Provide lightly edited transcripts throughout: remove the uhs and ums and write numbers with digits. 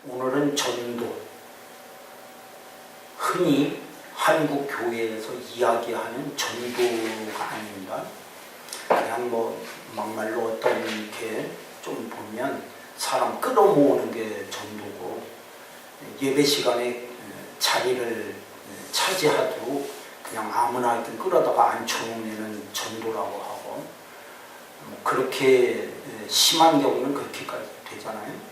오늘은 전도, 흔히 한국 교회에서 이야기하는 전도가 아닙니다. 그냥 막말로 어떤 이렇게 좀 보면 사람 끌어모으는 게 전도고, 예배 시간에 자리를 차지하도 그냥 아무나 하여튼 끌어다가 앉혀놓으면 전도라고 하고, 그렇게 심한 경우는 그렇게까지 되잖아요.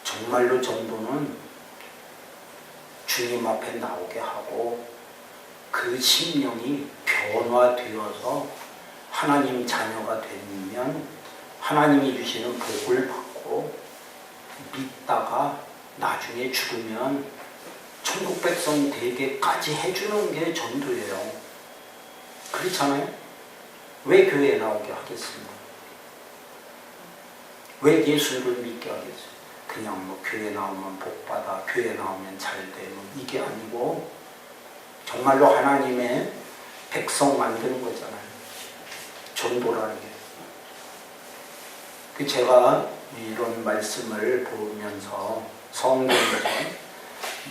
정말로 전도는 주님 앞에 나오게 하고 그 심령이 변화되어서 하나님 자녀가 되면 하나님이 주시는 복을 받고 믿다가 나중에 죽으면 천국 백성이 되게까지 해주는 게 전도예요. 그렇잖아요? 왜 교회에 나오게 하겠습니까? 왜 예수를 믿게 하겠어요? 그냥 교회 나오면 복받아, 교회 나오면 잘돼, 이게 아니고 정말로 하나님의 백성 만드는 거잖아요. 전도라는 게. 제가 이런 말씀을 보면서 성경에서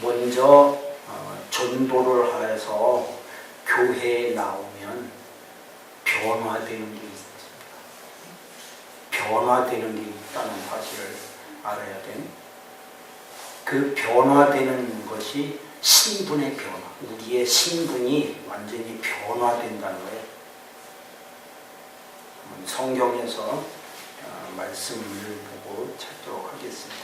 먼저 전도를 해서 교회에 나오면 변화되는 게 있습니다. 변화되는 게 있다는 사실을 알아야 돼요. 그 변화되는 것이 신분의 변화, 우리의 신분이 완전히 변화된다는 거예요. 성경에서 말씀을 보고 찾도록 하겠습니다.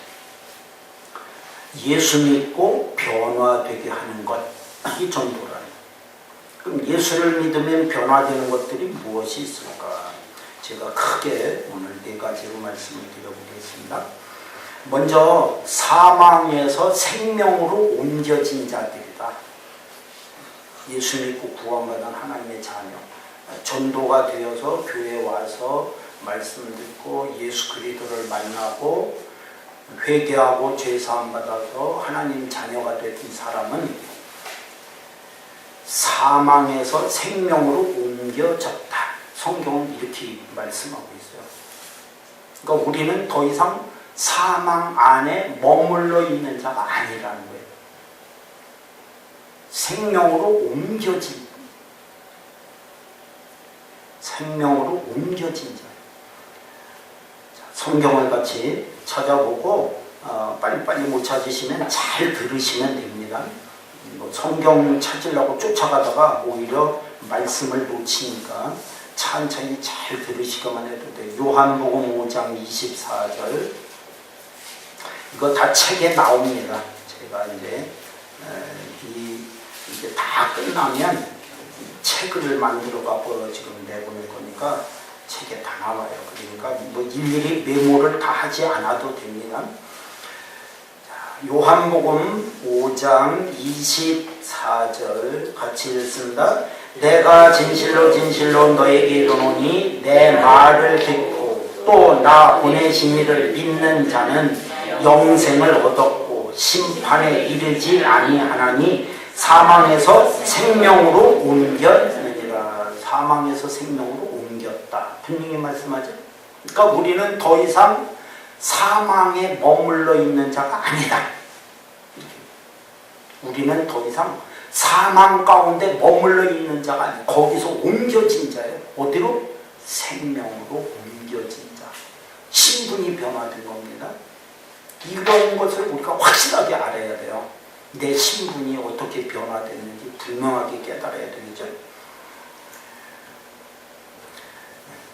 예수 믿고 변화되게 하는 것이 전도라는. 그럼 예수를 믿으면 변화되는 것들이 무엇이 있을까? 제가 크게 오늘 4가지로 말씀을 드려보겠습니다. 먼저 사망에서 생명으로 옮겨진 자들이다. 예수 믿고 구원받은 하나님의 자녀, 전도가 되어서 교회에 와서 말씀을 듣고 예수 그리스도를 만나고 회개하고 죄사함 받아서 하나님 자녀가 된 사람은 사망에서 생명으로 옮겨졌다. 성경은 이렇게 말씀하고 있어요. 그러니까 우리는 더 이상 사망 안에 머물러 있는 자가 아니라는 거예요. 생명으로 옮겨진, 생명으로 옮겨진 자. 성경을 같이 찾아보고 빨리빨리 못 찾으시면 잘 들으시면 됩니다. 성경 찾으려고 쫓아가다가 오히려 말씀을 놓치니까 천천히 잘 들으시기만 해도 돼요. 요한복음 5장 24절. 이거 다 책에 나옵니다. 제가 이제 다 끝나면 책을 만들어 갖고 지금 내보낼 거니까 책에 다 나와요. 그러니까 일일이 메모를 다 하지 않아도 됩니다. 자, 요한복음 5장 24절 같이 읽습니다. 내가 진실로 진실로 너에게 이르노니 내 말을 듣고 또 나 보내신 이를 믿는 자는 영생을 얻었고 심판에 이르지 아니하나니 사망에서 생명으로 옮겼느니라. 사망에서 생명으로 옮겼다. 분명히 말씀하죠. 그러니까 우리는 더 이상 사망에 머물러 있는 자가 아니다. 우리는 더 이상 사망 가운데 머물러 있는 자가 아니에요. 거기서 옮겨진 자예요. 어디로? 생명으로 옮겨진 자. 신분이 변화된 겁니다. 이런 것을 우리가 확실하게 알아야 돼요. 내 신분이 어떻게 변화됐는지 분명하게 깨달아야 되겠죠.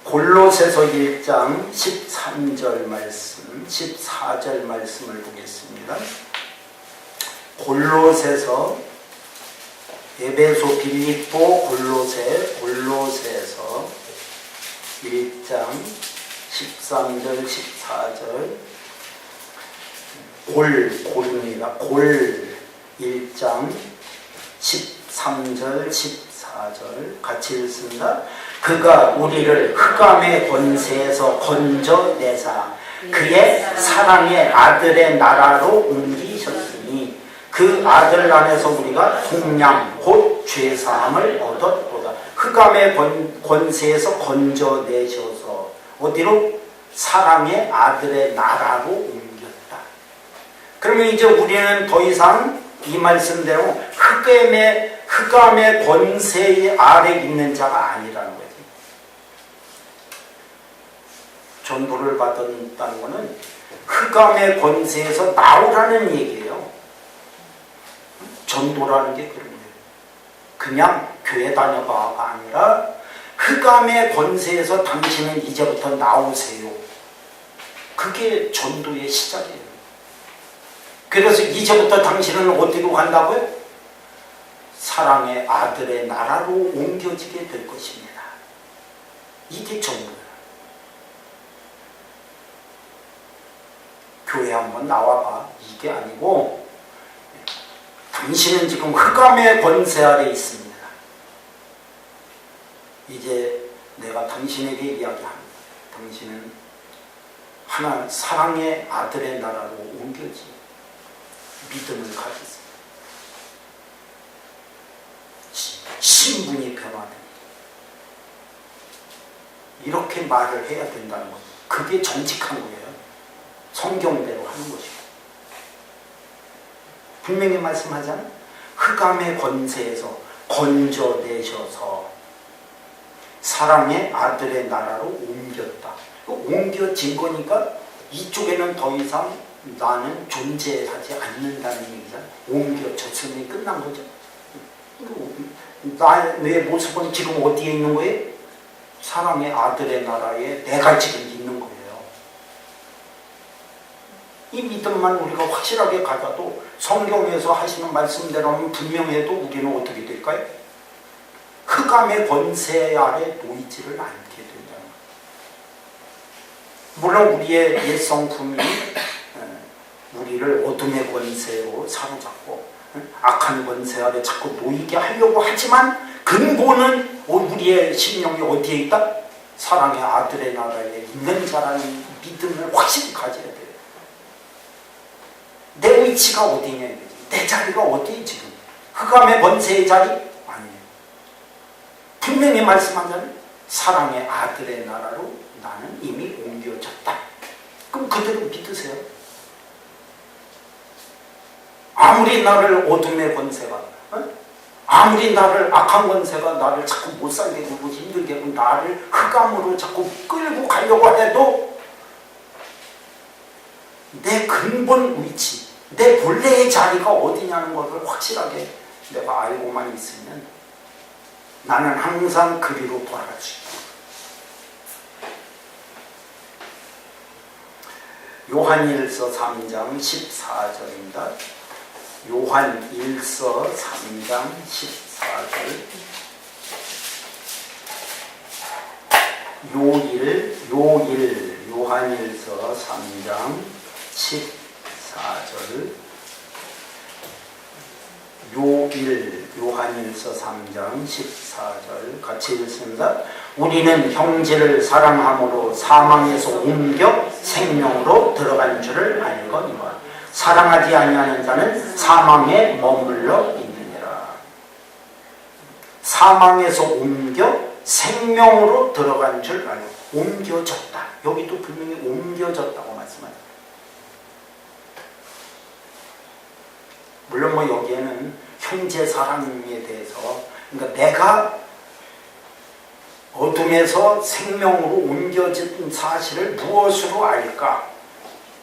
골로새서 1장 13절 말씀, 14절 말씀을 보겠습니다. 골로새서, 에베소, 빌립보, 골로새에서 1장 13절, 14절. 골입니다. 골 1장 13절 14절 같이 읽습니다. 그가 우리를 흑암의 권세에서 건져내사 그의 사랑의 아들의 나라로 옮기셨으니 그 아들 안에서 우리가 속량 곧 죄사함을 얻었도다. 흑암의 권세에서 건져내셔서 어디로? 사랑의 아들의 나라로 옮기셨다. 그러면 이제 우리는 더 이상 이 말씀대로 흑암의 권세 아래 있는 자가 아니라는 거지. 전도를 받았다는 것은 흑암의 권세에서 나오라는 얘기예요. 전도라는 게 그런 거예요. 그냥 교회 다녀봐가 아니라 흑암의 권세에서 당신은 이제부터 나오세요. 그게 전도의 시작이에요. 그래서 이제부터 당신은 어디로 간다고요? 사랑의 아들의 나라로 옮겨지게 될 것입니다. 이게 전도예요. 교회 한번 나와봐. 이게 아니고 당신은 지금 흑암의 권세 아래 있습니다. 이제 내가 당신에게 이야기합니다. 당신은 하나 사랑의 아들의 나라로 옮겨지 믿음을 가졌습니다. 신분이 변화됩니다. 이렇게 말을 해야 된다는 거죠. 그게 정직한 거예요. 성경대로 하는 것이고. 분명히 말씀하잖아요. 흑암의 권세에서 건져내셔서 사랑의 아들의 나라로 옮겼다. 옮겨진 거니까 이쪽에는 더 이상 나는 존재하지 않는다는 얘기잖아. 옮겨졌으니 끝난 거죠. 내 모습은 지금 어디에 있는 거예요? 사랑의 아들의 나라에 내가 지금 있는 거예요. 이 믿음만 우리가 확실하게 가져도 성경에서 하시는 말씀대로는 분명해도 우리는 어떻게 될까요? 흑암의 권세 아래 놓이지를 않게 된다는 거예요. 물론 우리의 옛 성품이 우리를 어둠의 권세로 사로잡고 악한 권세 아래 자꾸 놓이게 하려고 하지만 근본은 우리의 심령이 어디에 있다? 사랑의 아들의 나라에 있는 자라는 믿음을 확실히 가져야 돼요. 내 위치가 어디냐 이거지. 내 자리가 어디에 지금? 흑암의 권세의 자리? 아니에요. 분명히 말씀하자면 사랑의 아들의 나라로 나는 이미 옮겨졌다. 그럼 그대로 믿으세요. 아무리 나를 어둠의 권세가 아무리 나를 악한 권세가 나를 자꾸 못 살게 하고 힘들게 하고 나를 흑암으로 자꾸 끌고 가려고 해도 내 근본 위치, 내 본래의 자리가 어디냐는 것을 확실하게 내가 알고만 있으면 나는 항상 그리로 돌아갈 수 있다. 요한일서 3장 14절입니다. 요한일서 3장 14절. 요한일서 3장 14절. 요한일서 3장 14절 같이 읽습니다. 우리는 형제를 사랑함으로 사망에서 옮겨 생명으로 들어간 줄을 알거니와 사랑하지 아니하는 자는 사망에 머물러 있느니라. 사망에서 옮겨 생명으로 들어간 줄 알고 옮겨졌다. 여기도 분명히 옮겨졌다고 말씀하죠. 물론 뭐 여기에는 형제 사랑에 대해서 그러니까 내가 어둠에서 생명으로 옮겨진 사실을 무엇으로 알까?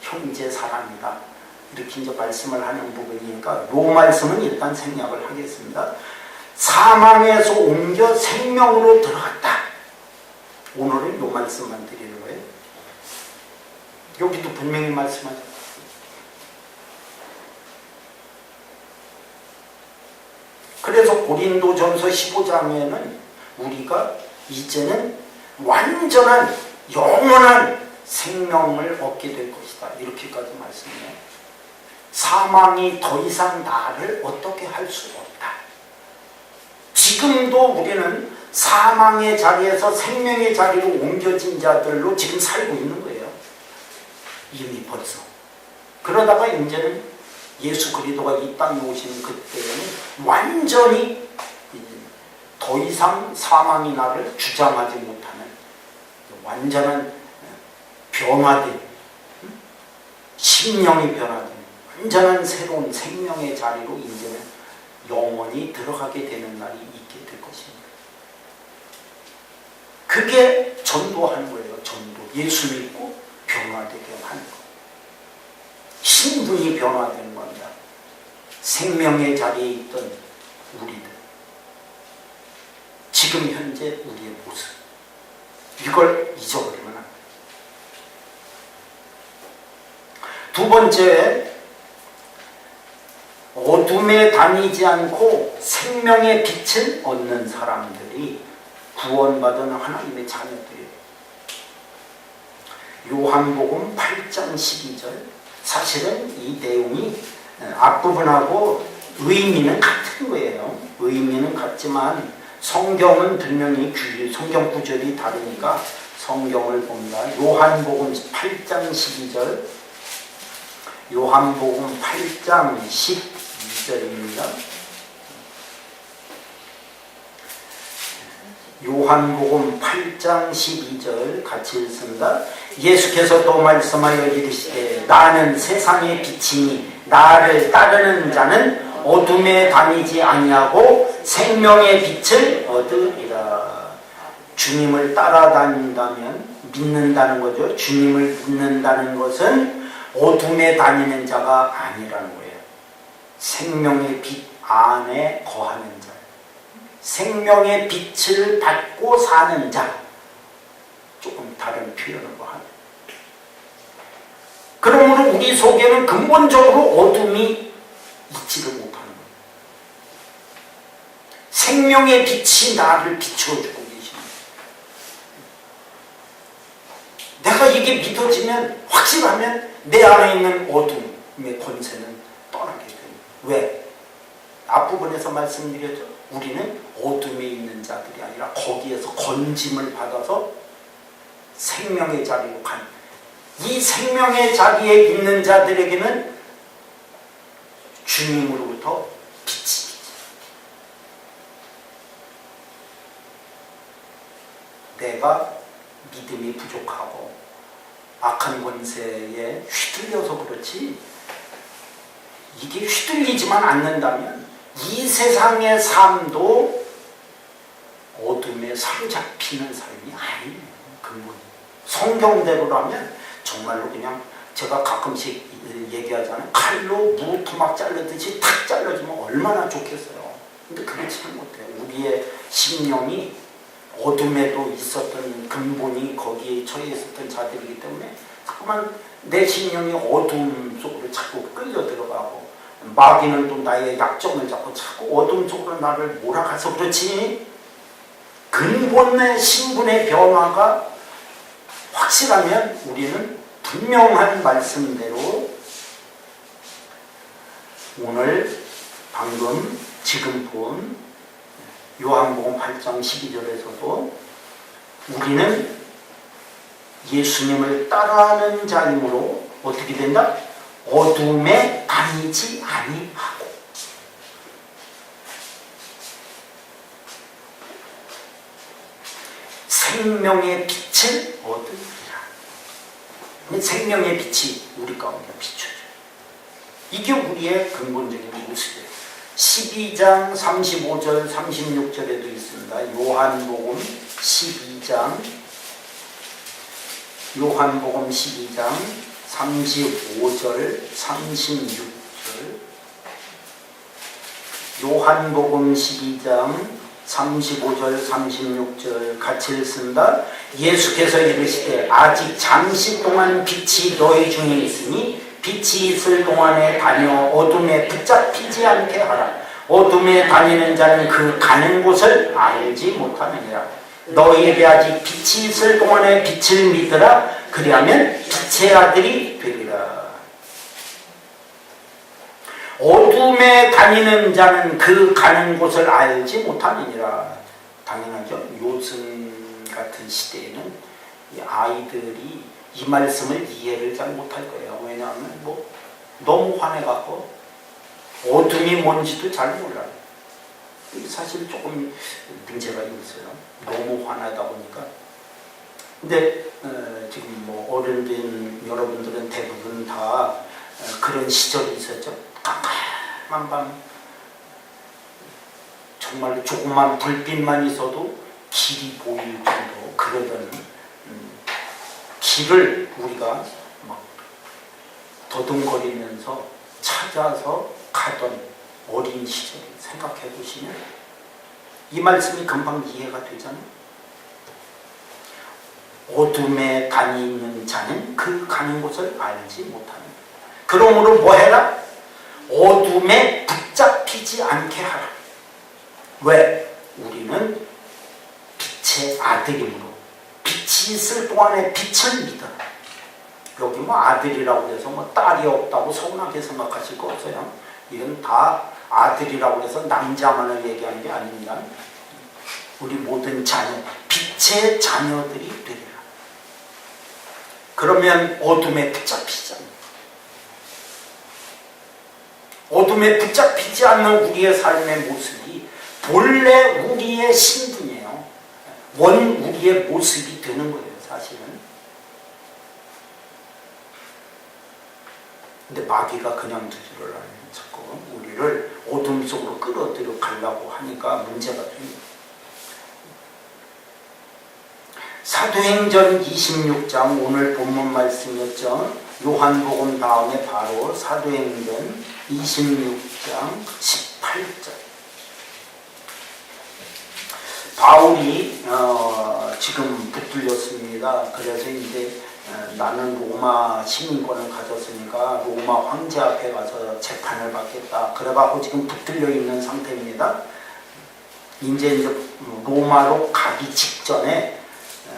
형제 사랑이다. 이렇게 이제 말씀을 하는 부분이니까 이 말씀은 일단 생략을 하겠습니다. 사망에서 옮겨 생명으로 들어갔다. 오늘은 이 말씀만 드리는 거예요. 여기도 분명히 말씀하죠. 그래서 고린도전서 15장에는 우리가 이제는 완전한 영원한 생명을 얻게 될 것이다. 이렇게까지 말씀해요. 사망이 더 이상 나를 어떻게 할 수 없다. 지금도 우리는 사망의 자리에서 생명의 자리로 옮겨진 자들로 지금 살고 있는 거예요. 이미 벌써. 그러다가 이제는 예수 그리스도가 이 땅에 오시는 그때에는 완전히 더 이상 사망이 나를 주장하지 못하는 완전한 변화된 심령이 변화된 완전한 새로운 생명의 자리로 이제는 영원히 들어가게 되는 날이 있게 될 것입니다. 그게 전도하는 거예요. 전도. 예수 믿고 변화되게 하는 거. 신분이 변화되는 겁니다. 생명의 자리에 있던 우리들, 지금 현재 우리의 모습, 이걸 잊어버리면 안 돼요. 두 번째, 어둠에 다니지 않고 생명의 빛을 얻는 사람들이 구원받은 하나님의 자녀들이에요. 요한복음 8장 12절. 사실은 이 내용이 앞부분하고 의미는 같은 거예요. 의미는 같지만 성경은 분명히 성경 구절이 다르니까 성경을 봅니다. 요한복음 8장 12절. 요한복음 8장 12절입니다. 요한복음 8장 12절 같이 읽습니다. 예수께서 또 말씀하여 이르시되 나는 세상의 빛이니 나를 따르는 자는 어둠에 다니지 아니하고 생명의 빛을 얻으리라. 주님을 따라다닌다면 믿는다는 거죠. 주님을 믿는다는 것은 어둠에 다니는 자가 아니라는 거예요. 생명의 빛 안에 거하는 자, 생명의 빛을 받고 사는 자, 조금 다른 표현으로 하면, 그러므로 우리 속에는 근본적으로 어둠이 있지를 못하는 거예요. 생명의 빛이 나를 비추어주고 계십니다. 내가 이게 믿어지면, 확실하면 내 안에 있는 어둠의 권세는 떠나게 됩니다. 왜? 앞부분에서 말씀드렸죠. 우리는 어둠에 있는 자들이 아니라 거기에서 건짐을 받아서 생명의 자리로 간, 이 생명의 자리에 있는 자들에게는 주님으로부터 빛이, 내가 믿음이 부족하고 악한 권세에 휘둘려서 그렇지, 이게 휘둘리지만 않는다면 이 세상의 삶도 어둠에 사로잡히는 삶이 아니에요. 근본. 성경대로라면 정말로 그냥 제가 가끔씩 얘기하잖아요. 칼로 무토막 자르듯이 탁 잘라주면 얼마나 좋겠어요. 근데 그렇지는 못해요. 우리의 심령이 어둠에도 있었던 근본이 거기에 처해 있었던 자들이기 때문에 자꾸만 내 심령이 어둠 속으로 자꾸 끌려 들어가고, 마귀는 또 나의 약점을 자꾸 찾고 어둠 속으로 나를 몰아가서 그렇지, 근본의 신분의 변화가 확실하면 우리는 분명한 말씀대로 오늘 방금 지금 본 요한복음 8장 12절에서도 우리는 예수님을 따라하는 자이므로 어떻게 된다? 어둠에 다니지 아니하고, 생명의 빛을 얻으리라. 생명의 빛이 우리 가운데 비춰져요. 이게 우리의 근본적인 모습이에요. 12장 35절 36절에도 있습니다. 요한복음 12장 35절 36절, 요한복음 12장 35절 36절 같이 읽습니다. 예수께서 이르시되 아직 잠시 동안 빛이 너희 중에 있으니 빛이 있을 동안에 다녀 어둠에 붙잡히지 않게 하라. 어둠에 다니는 자는 그 가는 곳을 알지 못하느니라. 너희에게 아직 빛이 있을 동안에 빛을 믿으라. 그리하면 빛의 아들이 되리라. 어둠에 다니는 자는 그 가는 곳을 알지 못하느니라. 당연하죠. 요즘 같은 시대에는 이 아이들이 이 말씀을 이해를 잘 못할 거예요. 왜냐하면 너무 화내갖고 어둠이 뭔지도 잘 몰라요. 사실 조금 문제가 있어요. 너무 화나다 보니까. 근데 지금 어른된 여러분들은 대부분 다 그런 시절이 있었죠. 깜깜한 밤, 정말 조그만 불빛만 있어도 길이 보일 정도 그러던 길을 우리가 막 더듬거리면서 찾아서 가던 어린 시절 생각해 보시면 이 말씀이 금방 이해가 되잖아요. 어둠에 다니는 자는 그 가는 곳을 알지 못하는. 그러므로 뭐 해라? 어둠에 붙잡히지 않게 하라. 왜? 우리는 빛의 아들이므로 빛이 있을 동안에 빛을 믿어라. 여기 뭐 아들이라고 해서 뭐 딸이 없다고 서운하게 생각하실 거 없어요. 이건 다 아들이라고 해서 남자만을 얘기하는 게 아닙니다. 우리 모든 자녀, 빛의 자녀들이 되리라. 그러면 어둠에 붙잡히지 않는, 어둠에 붙잡히지 않는 우리의 삶의 모습이 본래 우리의 신분이에요. 원 우리의 모습이 되는 거예요, 사실은. 근데 마귀가 그냥 두지를 않아요. 자꾸 우리를 어둠 속으로 끌어들여 가려고 하니까 문제가 됩니다. 사도행전 26장 오늘 본문 말씀이었죠. 요한복음 다음에 바로 사도행전 26장 18절. 바울이 지금 붙들렸습니다. 그래서 이제 나는 로마 시민권을 가졌으니까 로마 황제 앞에 가서 재판을 받겠다. 그래갖고 지금 붙들려 있는 상태입니다. 이제 로마로 가기 직전에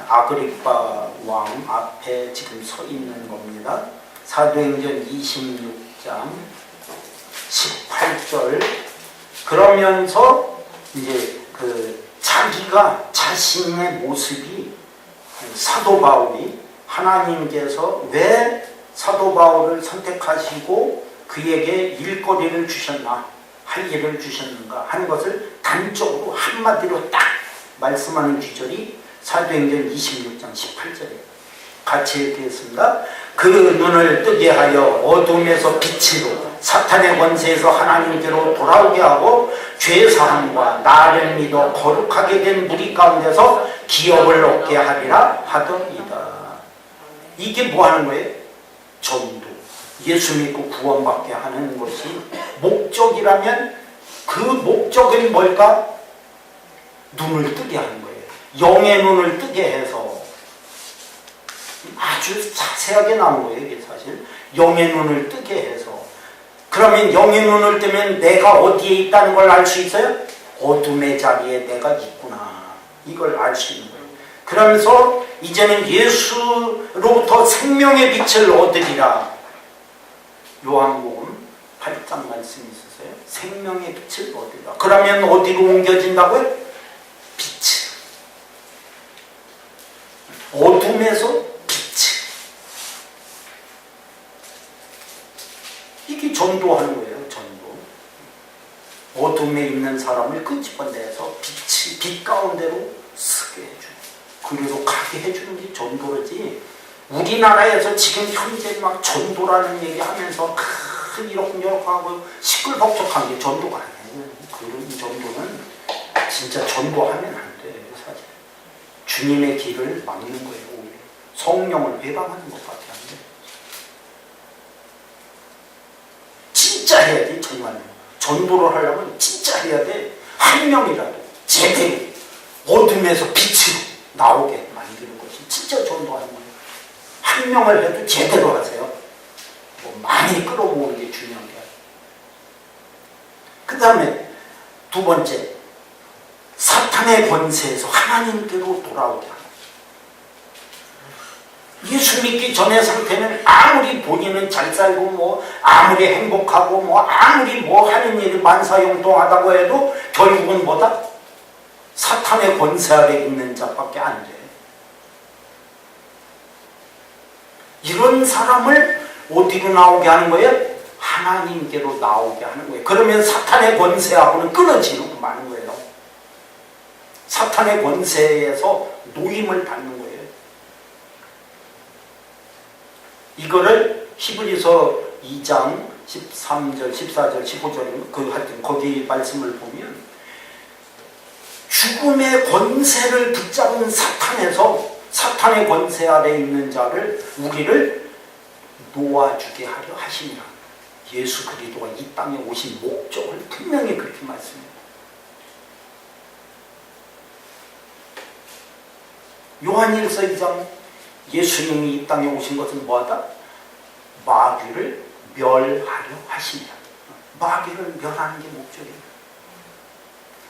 아그리파 왕 앞에 지금 서 있는 겁니다. 사도행전 26장 18절. 그러면서 이제 자기가 자신의 모습이 사도 바울이 하나님께서 왜 사도 바울을 선택하시고 그에게 일거리를 주셨나, 할 일을 주셨는가 하는 것을 단적으로 한마디로 딱 말씀하는 구절이 사도행전 26장 18절이에요. 같이 읽겠습니다. 그 눈을 뜨게 하여 어둠에서 빛으로 사탄의 권세에서 하나님께로 돌아오게 하고 죄사함과 나를 믿어 거룩하게 된 무리 가운데서 기업을 얻게 하리라 하더이다. 이게 뭐 하는 거예요? 전도. 예수 믿고 구원받게 하는 것이 목적이라면 그 목적은 뭘까? 눈을 뜨게 하는 거예요. 영의 눈을 뜨게 해서 아주 자세하게 나온 거예요. 이게 사실 영의 눈을 뜨게 해서. 그러면 영의 눈을 뜨면 내가 어디에 있다는 걸 알 수 있어요? 어둠의 자리에 내가 있구나. 이걸 알 수 있는 거예요. 그러면서 이제는 예수로부터 생명의 빛을 얻으리라. 요한복음 8장 말씀이 있었어요. 생명의 빛을 얻으리라. 그러면 어디로 옮겨진다고요? 빛. 어둠에서 빛. 이게 전도하는 거예요. 전도. 어둠에 있는 사람을 끄집어내서 빛 가운데로 쓰게 해주는, 그리로 가게 해주는 게 전도지. 우리나라에서 지금 현재 막 전도라는 얘기 하면서 이렇게 하고 시끌벅적한 게 전도가 아니에요. 그런 전도는 진짜 전도하면 안 돼요. 사실 주님의 길을 막는 거예요. 오히려 성령을 배반하는 것밖에 안 돼요. 진짜 해야지. 정말로 전도를 하려면 진짜 해야 돼. 한 명이라도 제대로 어둠에서 빛으로 나오게 만드는 것이 진짜 전도하는 거예요. 한 명을 해도 제대로 하세요. 뭐 많이 끌어모으는 게 중요한 게 아니에요. 그 다음에 두 번째, 사탄의 권세에서 하나님께로 돌아오게 하는. 예수 믿기 전의 상태는 아무리 본인은 잘 살고 뭐 아무리 행복하고 뭐 아무리 뭐 하는 일이 만사용통하다고 해도 결국은 뭐다? 사탄의 권세 아래 있는 자밖에 안 돼. 이런 사람을 어디로 나오게 하는 거예요? 하나님께로 나오게 하는 거예요. 그러면 사탄의 권세하고는 끊어지는 마는 거예요. 사탄의 권세에서 노임을 받는 거예요. 이거를 히브리서 2장 13절, 14절, 15절 그 하여튼 거기 말씀을 보면 죽음의 권세를 붙잡은 사탄에서 사탄의 권세 아래 있는 자를 우리를 놓아주게 하려 하시니라. 예수 그리스도가 이 땅에 오신 목적을 분명히 그렇게 말씀합니다. 요한일서 2장 예수님이 이 땅에 오신 것은 뭐하다? 마귀를 멸하려 하시니라. 마귀를 멸하는 게 목적이에요.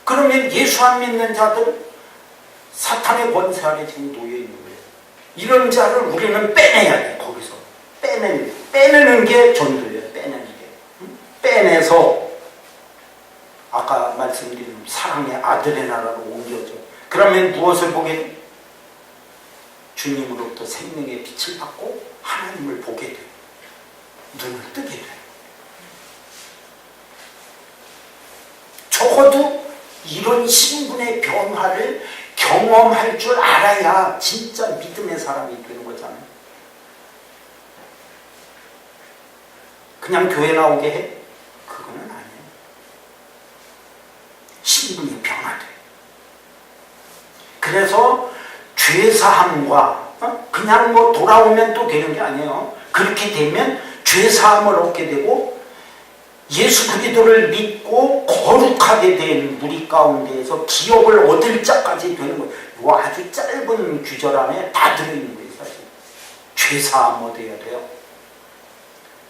그러면 예수 안 믿는 자들은 사탄의 권세 아래 지금 놓여 있는 거예요. 이런 자를 우리는 빼내야 돼. 거기서 빼내는 게 전도예요. 빼내는 게. 빼내서 아까 말씀드린 사랑의 아들의 나라로 옮겨져. 그러면 무엇을 보게 돼? 주님으로부터 생명의 빛을 받고 하나님을 보게 돼. 눈을 뜨게 돼. 적어도 이런 신분의 변화를 경험할 줄 알아야 진짜 믿음의 사람이 되는 거잖아요. 그냥 교회 나오게 해? 그거는 아니에요. 신분이 변화돼. 그래서 죄사함과 그냥 뭐 돌아오면 또 되는 게 아니에요. 그렇게 되면 죄사함을 얻게 되고 예수 그리스도를 믿고 거룩하게 된 무리 가운데에서 기업을 얻을 자까지 되는 거예요. 이거 아주 짧은 규절 안에 다 들어있는 거예요. 사실 죄사함 얻어야 돼요.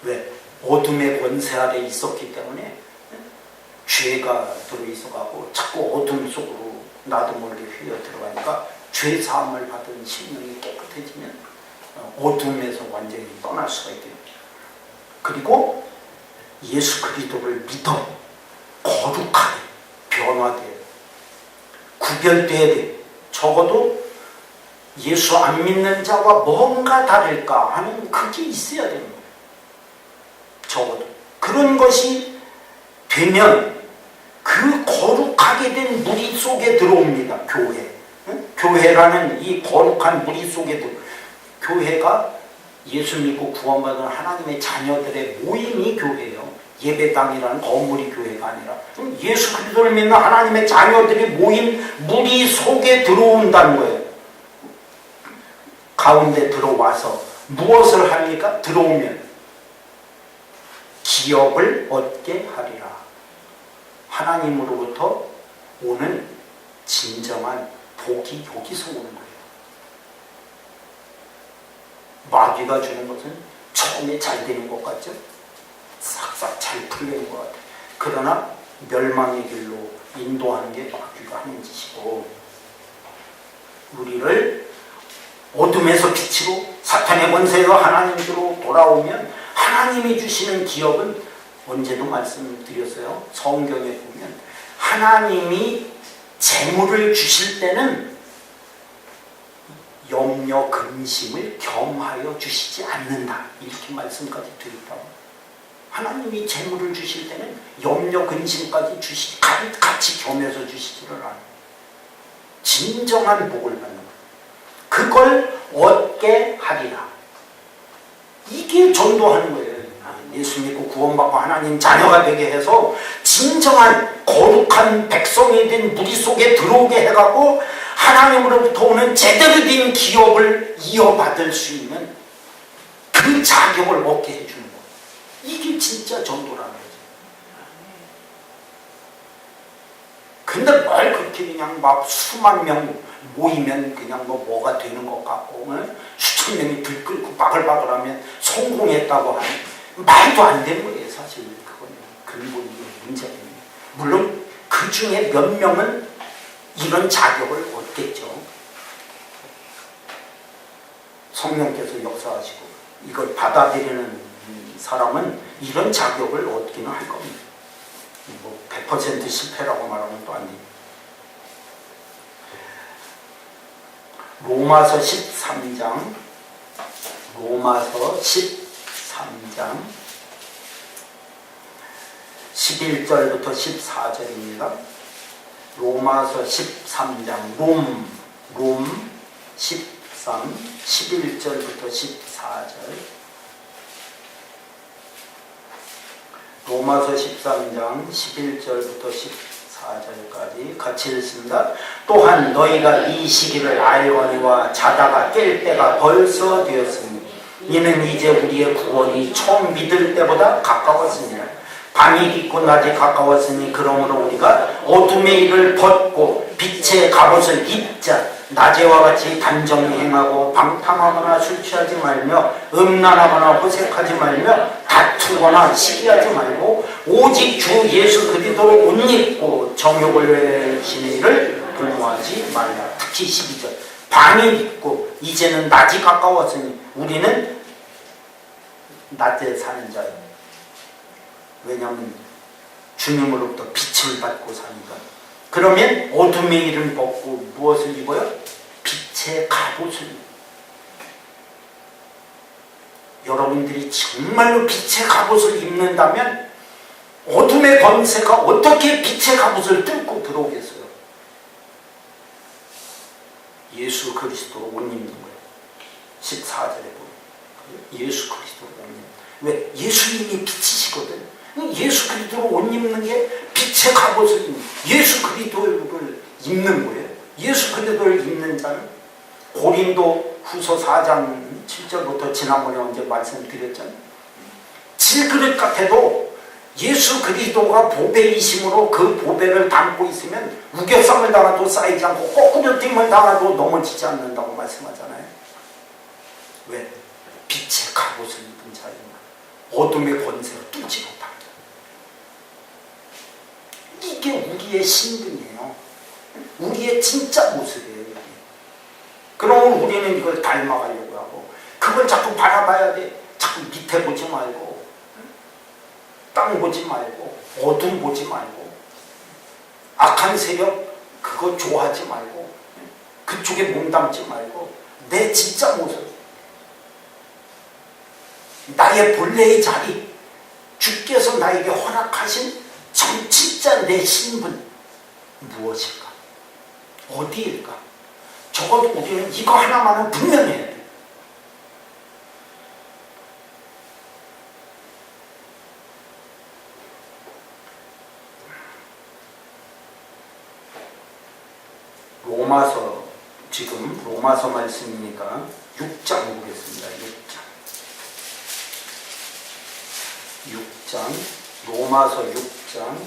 왜? 어둠의 권세 아래 있었기 때문에 죄가 들어있어가고 자꾸 어둠 속으로 나도 모르게 휘어 들어가니까 죄사함을 받은 심령이 깨끗해지면 어둠에서 완전히 떠날 수가 있대요. 그리고 예수 그리스도를 믿어 거룩하게 변화돼요. 구별돼야 돼요. 적어도 예수 안 믿는 자와 뭔가 다를까 하는 그게 있어야 되는 거예요. 적어도 그런 것이 되면 그 거룩하게 된 무리 속에 들어옵니다. 교회. 교회라는 이 거룩한 무리 속에 교회가 예수 믿고 구원받은 하나님의 자녀들의 모임이 교회예요. 예배당이라는 건물이 교회가 아니라 예수 그리스도를 믿는 하나님의 자녀들이 모인 무리 속에 들어온다는 거예요. 가운데 들어와서 무엇을 합니까? 들어오면 기업을 얻게 하리라. 하나님으로부터 오는 진정한 복이 여기서 오는 거예요. 마귀가 주는 것은 처음에 잘 되는 것 같죠? 싹싹 잘 풀리는 것 같아요. 그러나 멸망의 길로 인도하는 게 마귀가 하는 짓이고, 우리를 어둠에서 빛으로 사탄의 권세가 하나님으로 돌아오면 하나님이 주시는 기업은 언제도 말씀드렸어요. 성경에 보면 하나님이 재물을 주실 때는 염려 근심을 겸하여 주시지 않는다. 이렇게 말씀까지 드렸다고. 하나님이 재물을 주실 때는 염려 근심까지 주시지 같이 겸해서 주시지를 않아요. 진정한 복을 받는 거예요. 그걸 얻게 하리라. 이게 전도하는 거예요. 예수 믿고 구원받고 하나님 자녀가 되게 해서 진정한 거룩한 백성이 된 무리 속에 들어오게 해가고 하나님으로부터 오는 제대로 된 기업을 이어받을 수 있는 그 자격을 얻게 해주는 거예요. 이게 진짜 전도라는 거죠. 근데 뭘 그렇게 그냥 막 수만 명 모이면 그냥 뭐가 되는 것 같고 수천 명이 들끓고 바글바글하면 성공했다고 하는 말도 안 되는 거예요. 사실 그거는 근본이 문제예요. 물론 그 중에 몇 명은 이런 자격을 얻겠죠. 성령께서 역사하시고 이걸 받아들이는 사람은 이런 자격을 얻기는 할 겁니다. 뭐 100% 실패라고 말하면 또 안 돼요. 로마서 13장 11절부터 14절입니다. 로마서 13장 롬 13 11절부터 14절. 로마서 13장 11절부터 14절까지 같이 읽습니다. 또한 너희가 이 시기를 알거니와 자다가 깰 때가 벌써 되었으니 이는 이제 우리의 구원이 처음 믿을 때보다 가까웠습니다. 밤이 깊고 낮이 가까웠으니 그러므로 우리가 어둠의 일을 벗고 빛의 갑옷을 입자. 낮에와 같이 단정히 행하고 방탕하거나 술 취하지 말며 음란하거나 호색하지 말며 다투거나 시기하지 말고 오직 주 예수 그리스도를 옷 입고 정욕을 지는 일을 도모하지 말라. 특히 12절 밤이 깊고 이제는 낮이 가까웠으니 우리는 낮에 사는 자예요. 왜냐하면 주님으로부터 빛을 받고 사니까. 그러면 어둠의 일을 벗고 무엇을 입어요? 빛의 갑옷을. 여러분들이 정말로 빛의 갑옷을 입는다면 어둠의 권세가 어떻게 빛의 갑옷을 뚫고 들어오겠어요? 예수 그리스도로 옷 입는 거예요. 14절에 보면 예수 그리스도로 옷 입는 거예요. 왜? 예수님이 빛이시거든. 예수 그리스도로 옷 입는 게 빛의 갑옷을 입는, 예수 그리스도를 입는 거예요. 예수 그리스도를 입는 자는 고린도 후서 4장 7절부터 지난번에 언제 말씀드렸잖아요. 질그릇 같아도 예수 그리스도가 보배이심으로 그 보배를 담고 있으면 우겨쌈을 당해도 쌓이지 않고 거꾸로 띵을 당해도 넘어지지 않는다고 말씀하잖아요. 왜? 빛의 갑옷을 입은 자입니다. 어둠의 권세를 뚫지 못합니다. 이게 우리의 신분이에요. 우리의 진짜 모습이에요. 이게. 그러면 우리는 이걸 닮아가려고 하고 그걸 자꾸 바라봐야 돼. 자꾸 밑에 보지 말고 땅 보지 말고 어둠 보지 말고 악한 세력 그거 좋아하지 말고 그쪽에 몸담지 말고 내 진짜 모습, 나의 본래의 자리, 주께서 나에게 허락하신 진짜 내 신분 무엇일까? 어디일까? 적어도 우리는 이거 하나만은 분명해야 돼. 로마서, 지금 로마서 말씀이니까 6장 보겠습니다. 6장 로마서 6장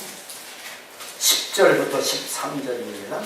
10절부터 13절입니다.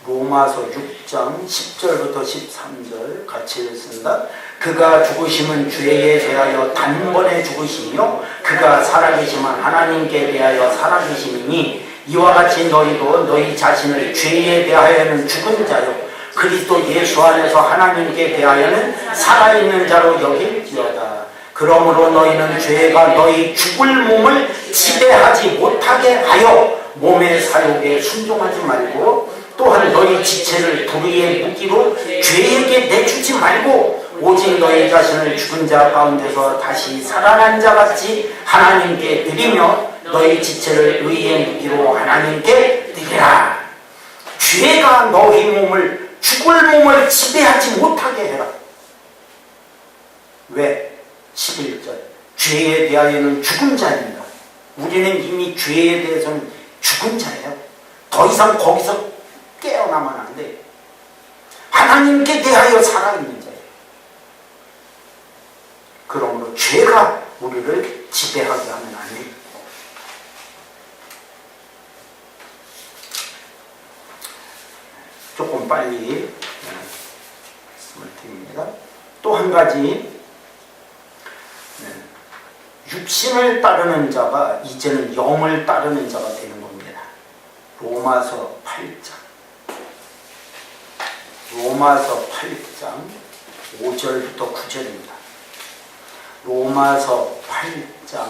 로마서 6장 10절부터 13절 같이 읽습니다. 그가 죽으심은 죄에 대하여 단번에 죽으시며 그가 살아계심은 하나님께 대하여 살아계심이니 이와 같이 너희도 너희 자신을 죄에 대하여는 죽은 자요 그리스도 예수 안에서 하나님께 대하여는 살아있는 자로 여길지어다. 그러므로 너희는 죄가 너희 죽을 몸을 지배하지 못하게 하여 몸의 사욕에 순종하지 말고 또한 너희 지체를 불의의 무기로 죄에게 내주지 말고 오직 너희 자신을 죽은 자 가운데서 다시 살아난 자 같이 하나님께 드리며 너희 지체를 의의 무기로 하나님께 드리라. 죄가 너희 몸을 죽을 몸을 지배하지 못하게 해라. 왜? 11절 죄에 대하여는 죽은 자입니다. 우리는 이미 죄에 대해서는 죽은 자예요. 더 이상 거기서 깨어나면 안 돼. 하나님께 대하여 살아있는 자예요. 그러므로 죄가 우리를 지배하게 하면 안 돼. 조금 빨리 말씀을 드립니다. 또 한 가지, 육신을 따르는 자가 이제는 영을 따르는 자가 되는 겁니다. 로마서 8장 5절부터 9절입니다. 로마서 8장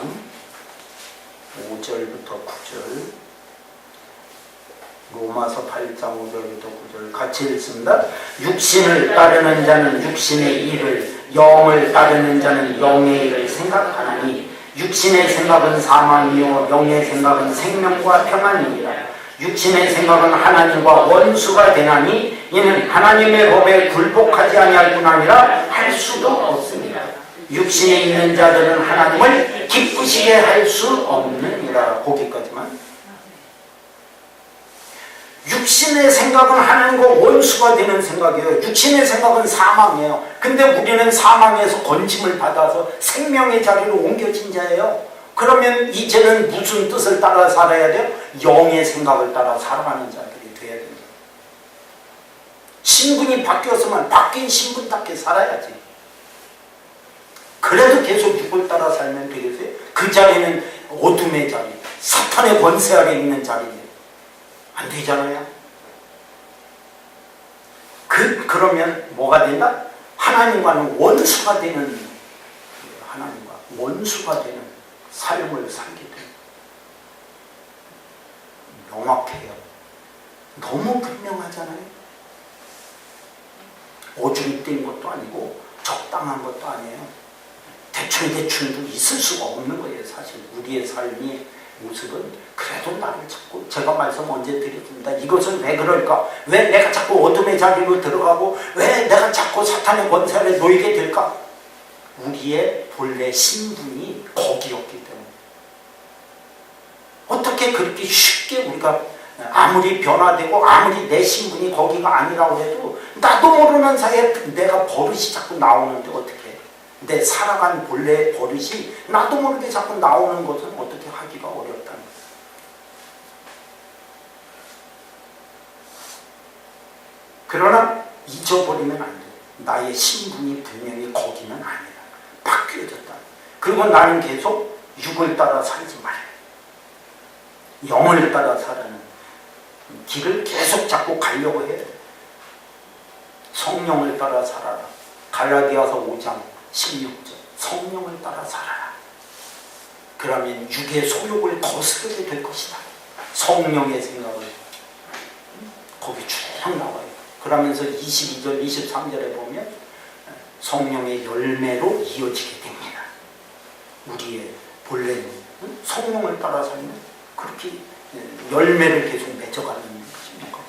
5절부터 9절 로마서 8장 5절부터 9절 같이 읽습니다. 육신을 따르는 자는 육신의 일을, 영을 따르는 자는 영의 일을 생각하나니 육신의 생각은 사망이요 영의 생각은 생명과 평안이니라. 육신의 생각은 하나님과 원수가 되나니 이는 하나님의 법에 굴복하지 아니할 뿐 아니라 할 수도 없습니다. 육신에 있는 자들은 하나님을 기쁘시게 할 수 없느니라. 거기까지만. 육신의 생각은 하나님과 원수가 되는 생각이에요. 육신의 생각은 사망이에요. 근데 우리는 사망에서 건짐을 받아서 생명의 자리로 옮겨진 자예요. 그러면 이제는 무슨 뜻을 따라 살아야 돼요? 영의 생각을 따라 살아가는 자들이 돼야 됩니다. 신분이 바뀌었으면 바뀐 신분답게 살아야지. 그래도 계속 육을 따라 살면 되겠어요? 그 자리는 어둠의 자리, 사탄의 권세 아래 있는 자리예요. 안 되잖아요. 그러면 뭐가 된다? 하나님과는 원수가 되는, 하나님과 원수가 되는 삶을 살게 됩니다. 명확해요. 너무 분명하잖아요. 오줌 뛴 것도 아니고 적당한 것도 아니에요. 대충도 있을 수가 없는 거예요. 사실 우리의 삶이 모습은 그래도 나를 자꾸, 제가 말씀 언제 드렸습니다. 이것은 왜 그럴까? 왜 내가 자꾸 어둠의 자리로 들어가고 왜 내가 자꾸 사탄의 권세에 놓이게 될까? 우리의 본래 신분이 거기였기 때문에. 어떻게 그렇게 쉽게 우리가 아무리 변화되고 아무리 내 신분이 거기가 아니라고 해도 나도 모르는 사이에 내가 버릇이 자꾸 나오는데 어떻게 해? 내 살아간 본래의 버릇이 나도 모르게 자꾸 나오는 것은 어떻게 하기가 어렵다는 거예요. 그러나 잊어버리면 안 돼요. 나의 신분이 분명히 거기는 아니다. 바뀌어졌다. 그리고 나는 계속 육을 따라 살지 말아요. 영을 따라 살아는 길을 계속 잡고 가려고 해야 돼요. 성령을 따라 살아라. 갈라디아서 5장 16절. 성령을 따라 살아라. 그러면 육의 소욕을 거스르게 될 것이다. 성령의 생각을 거기 쭉 나와요. 그러면서 22절, 23절에 보면 성령의 열매로 이어지게 됩니다. 우리의 본래는 성령을 따라 살면 그렇게 열매를 계속 맺어가는 것이 되는 거예요.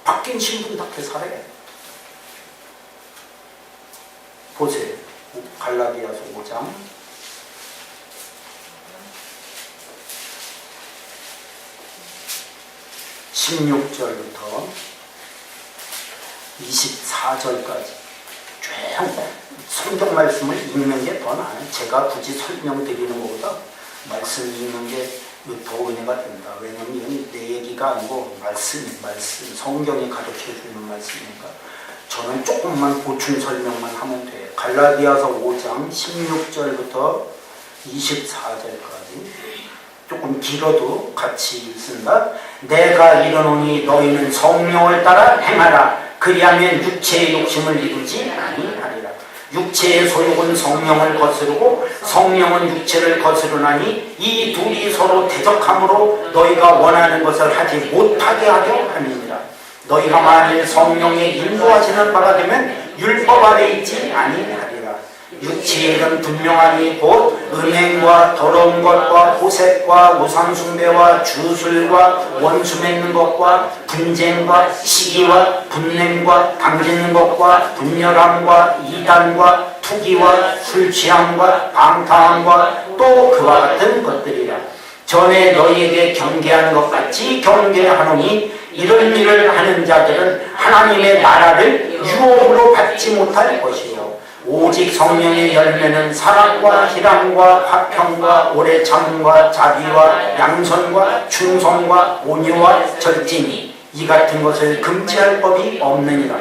바뀐 신분답게 살아야 돼요. 보세요. 갈라디아서 5장 16절부터 24절까지 쭉 성경 말씀을 읽는 게 더 나아요. 제가 굳이 설명드리는 것보다 말씀 읽는 게 더 은혜가 된다. 왜냐하면 이건 내 얘기가 아니고 말씀, 성경이 가르쳐주는 말씀이니까 저는 조금만 보충 설명만 하면 돼요. 갈라디아서 5장 16절부터 24절까지 조금 길어도 같이 쓴다. 내가 이르노니 너희는 성령을 따라 행하라. 그리하면 육체의 욕심을 이루지 아니하리라. 육체의 소욕은 성령을 거스르고 성령은 육체를 거스르나니 이 둘이 서로 대적함으로 너희가 원하는 것을 하지 못하게 하려 함이니라. 너희가 만일 성령의 인도하시는 바가 되면 율법 아래 있지 아니하리라. 육체의 일은 분명하니 곧 음행과 더러운 것과 호색과 우상숭배와 주술과 원수 맺는 것과 분쟁과 시기와 분냄과 당짓는 것과 분열함과 이단과 투기와 술취함과 방탕함과 또 그와 같은 것들이라. 전에 너희에게 경계하는 것 같이 경계하노니 이런 일을 하는 자들은 하나님의 나라를 유혹으로 받지 못할 것이요 오직 성령의 열매는 사랑과 희락과 화평과 오래 참음과 자비와 양선과 충성과 온유와 절제니 이 같은 것을 금지할 법이 없느니라.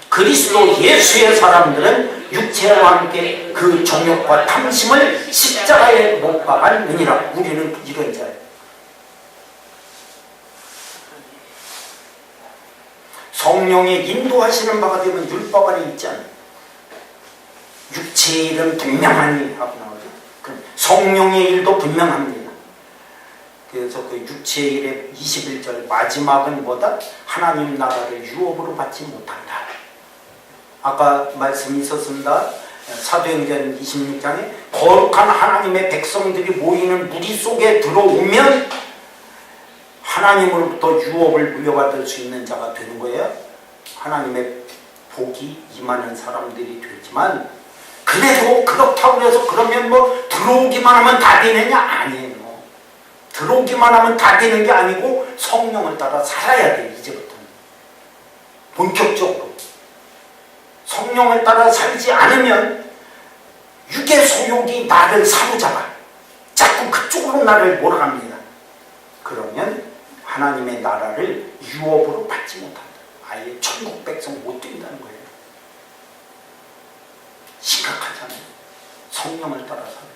그리스도 예수의 사람들은 육체와 함께 그 정욕과 탐심을 십자가에 못 박았느니라. 우리는 이런 자예요. 성령의 인도하시는 바가 되면 율법 아래 있지 않아요. 육체의 일은 분명하니 하고 나오죠. 성령의 일도 분명합니다. 그래서 그 육체의 일의 21절 마지막은 뭐다? 하나님 나라를 유업으로 받지 못한다. 아까 말씀이 있었습니다. 사도행전 26장에 거룩한 하나님의 백성들이 모이는 무리 속에 들어오면 하나님으로부터 유업을 물려받을 수 있는 자가 되는 거예요. 하나님의 복이 임하는 사람들이 되지만, 그래도 그렇다고 해서 그러면 뭐 들어오기만 하면 다 되느냐? 아니에요. 들어오기만 하면 다 되는 게 아니고 성령을 따라 살아야 돼. 이제부터는 본격적으로 성령을 따라 살지 않으면 육의 소욕이 나를 사로잡아 자꾸 그쪽으로 나를 몰아갑니다. 그러면 하나님의 나라를 유업으로 받지 못한다. 아예 천국 백성 못 된다는 거예요. 심각하잖아요. 성령을 따라 살아요.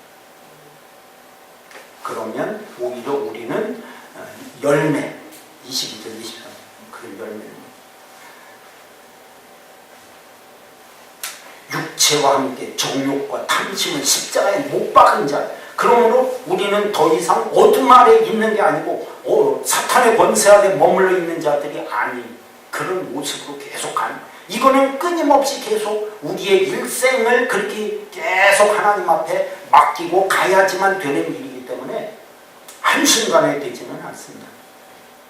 그러면 오히려 우리는 열매, 22절, 23절 그 열매를 육체와 함께 정욕과 탐심을 십자가에 못 박은 자, 그러므로 우리는 더 이상 어둠 아래 있는 게 아니고 사탄의 권세 아래 머물러 있는 자들이 아닌 그런 모습으로 계속하는, 이거는 끊임없이 계속 우리의 일생을 그렇게 계속 하나님 앞에 맡기고 가야지만 되는 일이기 때문에 한순간에 되지는 않습니다.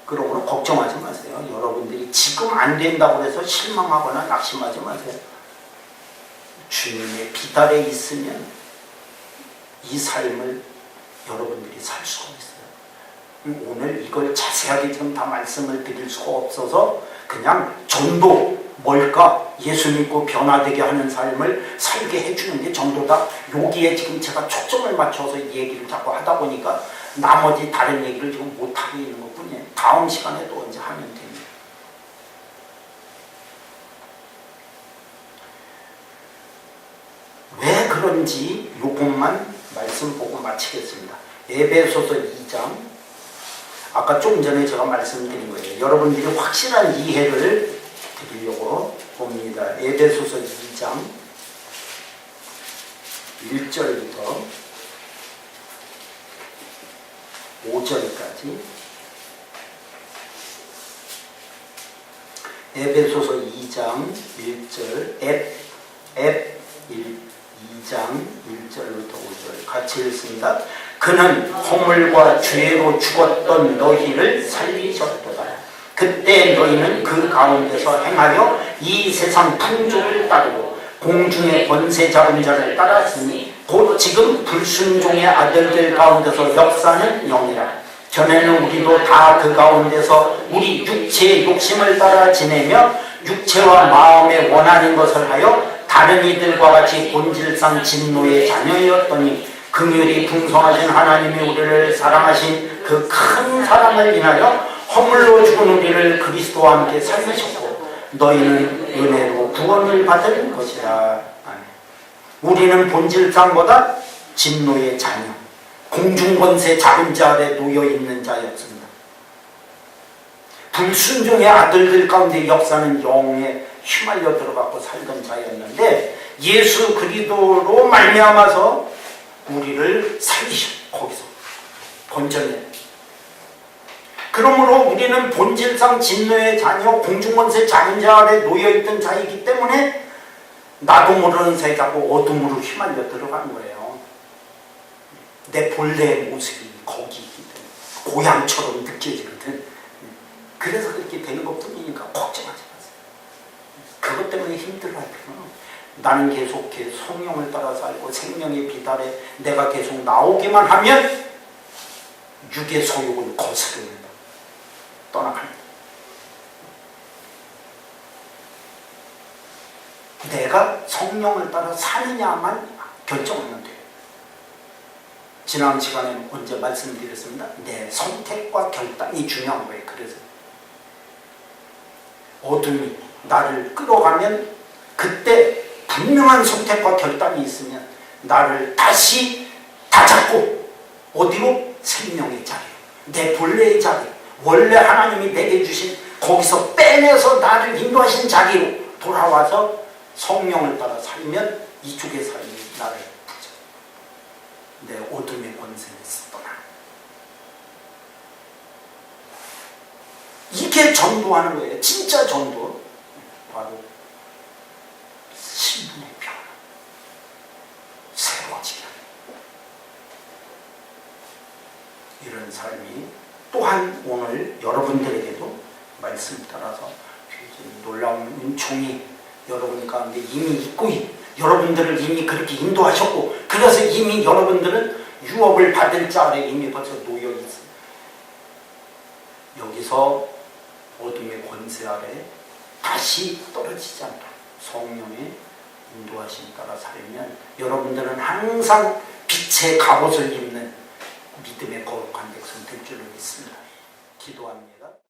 그러므로 걱정하지 마세요. 여러분들이 지금 안 된다고 해서 실망하거나 낙심하지 마세요. 주님의 비달에 있으면 이 삶을 여러분들이 살 수가 있어요. 오늘 이걸 자세하게 지금 다 말씀을 드릴 수가 없어서 그냥 전도 뭘까? 예수 믿고 변화되게 하는 삶을 살게 해주는 게 전도다. 여기에 지금 제가 초점을 맞춰서 이 얘기를 자꾸 하다 보니까 나머지 다른 얘기를 지금 못하고 있는 것 뿐이에요. 다음 시간에 또 언제 하면 됩니다. 왜 그런지 요것만 말씀 보고 마치겠습니다. 에베소서 2장, 아까 조금 전에 제가 말씀드린 거예요. 여러분들이 확실한 이해를 드리려고 봅니다. 에베소서 2장 1절부터 5절까지, 에베소서 2장 1절, 2장 1절부터 5절 같이 읽습니다. 그는 허물과 죄로 죽었던 너희를 살리셨도다. 그때 너희는 그 가운데서 행하여 이 세상 풍조를 따르고 공중의 권세 잡은 자를 따랐으니 곧 지금 불순종의 아들들 가운데서 역사는 영이라. 전에는 우리도 다 그 가운데서 우리 육체의 욕심을 따라 지내며 육체와 마음에 원하는 것을 하여 다른 이들과 같이 본질상 진노의 자녀였더니 긍휼이 풍성하신 하나님이 우리를 사랑하신 그 큰 사랑을 인하여 허물로 죽은 우리를 그리스도와 함께 살리셨고 너희는 은혜로 구원을 받은 것이라. 우리는 본질상보다 진노의 자녀, 공중권세 작은 자 아래 놓여있는 자였습니다. 불순종의 아들들 가운데 역사는 영에 휘말려 들어가고 살던 자였는데 예수 그리스도로 말미암아서 우리를 살리셔. 거기서 번전해. 그러므로 우리는 본질상 진노의 자녀, 공중권세 작은 자 아래 놓여있던 자이기 때문에 나도 모르는 사이 자꾸 어둠으로 휘말려 들어가는 거예요. 내 본래의 모습이 거기 있기 때문에 고향처럼 느껴지거든. 그래서 그렇게 되는 것 뿐이니까 걱정하지 마세요. 그것 때문에 힘들어할 필요는 없어요. 나는 계속해 성령을 따라 살고 생명의 비달에 내가 계속 나오기만 하면 육의 소욕은 거스릅니다. 떠나갑니다. 내가 성령을 따라 사느냐만 결정하면 돼요. 지난 시간에 언제 말씀드렸습니다. 내 선택과 결단이 중요한 거예요. 그래서 어둠이 나를 끌어가면 그때 분명한 선택과 결단이 있으면 나를 다시 다잡고 어디로? 생명의 자리로, 내 본래의 자리, 원래 하나님이 내게 주신 거기서 빼내서 나를 인도하신 자리로 돌아와서 성령을 따라 살면 이쪽의 삶이 나를 붙여 내 어둠의 권세에서 떠나. 이게 전도하는 거예요. 진짜 전도. 바로 신분의 변화, 새로워지게 하는 이런 삶이 또한 오늘 여러분들에게도 말씀 따라서 놀라운 은총이 여러분 가운데 이미 있고 여러분들을 이미 그렇게 인도하셨고 그래서 이미 여러분들은 유업을 받을 자리에 이미 벌써 놓여 있습니다. 여기서 어둠의 권세 아래 다시 떨어지지 않도록 성령의 인도하심 따라 살면 여러분들은 항상 빛의 갑옷을 입는 믿음의 거룩한 백성 될 줄로 믿습니다. 기도합니다.